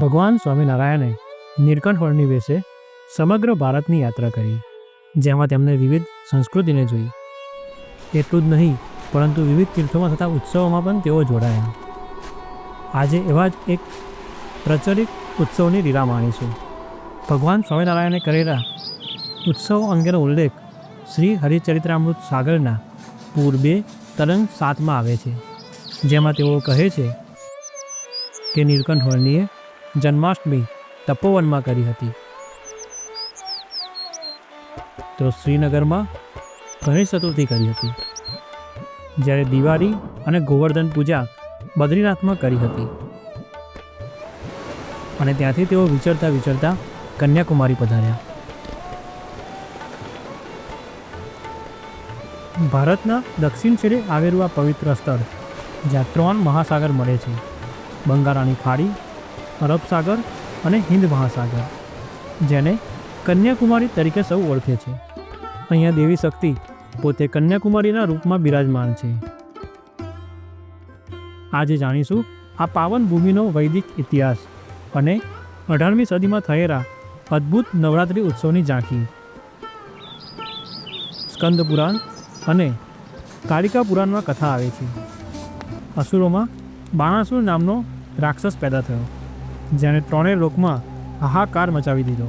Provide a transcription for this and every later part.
ભગવાન સ્વામિનારાયણે નીલકંઠ વર્ણિ વિશે સમગ્ર ભારતની યાત્રા કરી, જેમાં તેમણે વિવિધ સંસ્કૃતિને જોઈ. એટલું જ નહીં, પરંતુ વિવિધ તીર્થોમાં થતા ઉત્સવોમાં પણ તેઓ જોડાયા. આજે એવા જ એક પ્રચલિત ઉત્સવની લીલા માણીશું. ભગવાન સ્વામિનારાયણે કરેલા ઉત્સવો અંગેનો ઉલ્લેખ શ્રી હરિચરિત્રામૃત સાગરના પૂર્વે તરંગ 7માં આવે છે, જેમાં તેઓ કહે છે કે નીલકંઠ વર્ણિએ જન્માષ્ટમી તપોવનમાં કરી હતી, તો શ્રીનગરમાં ગણેશ ચતુર્થી કરી હતી, જ્યારે દિવાળી અને ગોવર્ધન પૂજા બદ્રીનાથમાં કરી હતી, અને ત્યાંથી તેઓ વિચરતા વિચરતા કન્યાકુમારી પધાર્યા. ભારતના દક્ષિણ છેડે આવેલું આ પવિત્ર સ્થળ, જ્યાં 3 મહાસાગર મળે છે, બંગાળાની ખાડી, અરબ સાગર અને હિન્દ મહાસાગર, જેને કન્યાકુમારી તરીકે સૌ ઓળખે છે. અહીંયા દેવી શક્તિ પોતે કન્યાકુમારીના રૂપમાં બિરાજમાન છે. આજે જાણીશું આ પાવન ભૂમિનો વૈદિક ઇતિહાસ અને 18મી સદીમાં થયેલા અદ્ભુત નવરાત્રિ ઉત્સવની ઝાંખી. સ્કંદ પુરાણ અને કાલિકા પુરાણમાં કથા આવે છે. અસુરોમાં બાણાસુર નામનો રાક્ષસ પેદા થયો, જેણે 3 લોકમાં હાહાકાર મચાવી દીધો.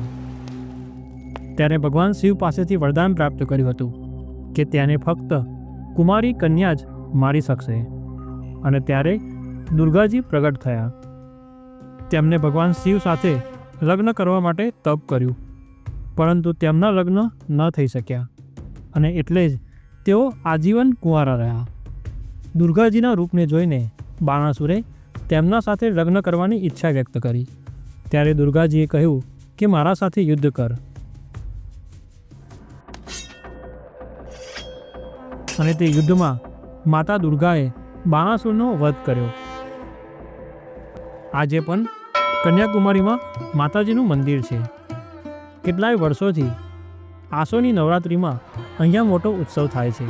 ત્યારે ભગવાન શિવ પાસેથી વરદાન પ્રાપ્ત કર્યું હતું કે તેને ફક્ત કુમારી કન્યા જ મારી શકશે. અને ત્યારે દુર્ગાજી પ્રગટ થયા. તેમને ભગવાન શિવ સાથે લગ્ન કરવા માટે તપ કર્યું, પરંતુ તેમના લગ્ન ન થઈ શક્યા, અને એટલે જ તેઓ આજીવન કુંવારા રહ્યા. દુર્ગાજીના રૂપને જોઈને બાણાસુરે તેમના સાથે લગ્ન કરવાની ઈચ્છા વ્યક્ત કરી. ત્યારે દુર્ગાજીએ કહ્યું કે મારા સાથે યુદ્ધ કર. અને તે યુદ્ધમાં માતા દુર્ગાએ બાણાસુરનો વધ કર્યો. આજે પણ કન્યાકુમારીમાં માતાજીનું મંદિર છે. કેટલાય વર્ષોથી આસોની નવરાત્રિમાં અહીંયા મોટો ઉત્સવ થાય છે,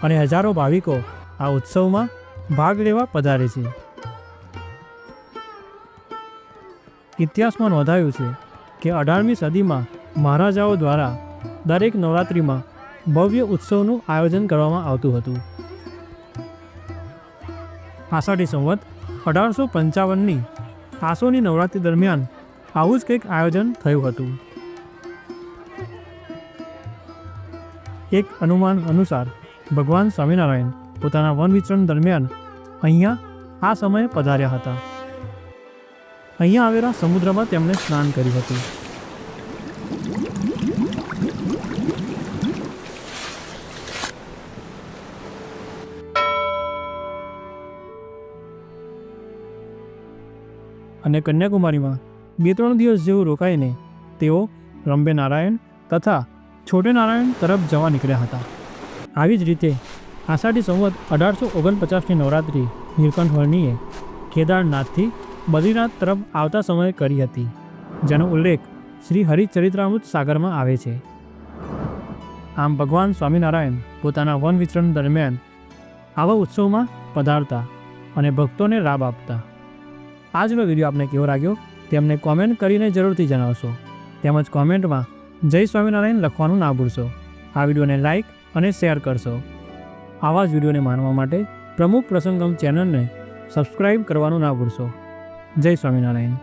અને હજારો ભાવિકો આ ઉત્સવમાં ભાગ લેવા પધારે છે. ઇતિહાસમાં નોંધાયું છે કે 18મી સદીમાં મહારાજાઓ દ્વારા દરેક નવરાત્રિમાં ભવ્ય ઉત્સવનું આયોજન કરવામાં આવતું હતું. આષાઢી સંવત 1855ની આસોની નવરાત્રિ દરમિયાન આવું જ કંઈક આયોજન થયું હતું. એક અનુમાન અનુસાર ભગવાન સ્વામિનારાયણ પોતાના વન વિચરણ દરમિયાન અહીંયા આ સમયે પધાર્યા હતા. અહીંયા આવેલા સમુદ્રમાં તેમણે સ્નાન કર્યું હતું. અને કન્યાકુમારીમાં 2-3 દિવસ જેવું રોકાઈને તેઓ રંભે નારાયણ તથા છોટે નારાયણ તરફ જવા નીકળ્યા હતા. આવી જ રીતે આષાઢી સંવત 1849ની નવરાત્રિ નીલકંઠ વર્ણિએ કેદારનાથથી બદ્રીનાથ તરફ આવતા સમયે કરી હતી, જેનો ઉલ્લેખ શ્રી હરિચરિત્રામૃત સાગરમાં આવે છે. આમ ભગવાન સ્વામિનારાયણ પોતાના વન વિચરણ દરમિયાન આવા ઉત્સવમાં પધારતા અને ભક્તોને લાભ આપતા. આજનો વિડીયો આપને કેવો લાગ્યો તેમને કોમેન્ટ કરીને જરૂરથી જણાવશો. તેમજ કોમેન્ટમાં જય સ્વામિનારાયણ લખવાનું ના ભૂલશો. આ વિડીયોને લાઇક અને શેર કરશો. આવા જ વિડીયોને માણવા માટે પ્રમુખ પ્રસંગમ ચેનલને સબસ્ક્રાઈબ કરવાનું ના ભૂલશો. જય સ્વામિનારાયણ.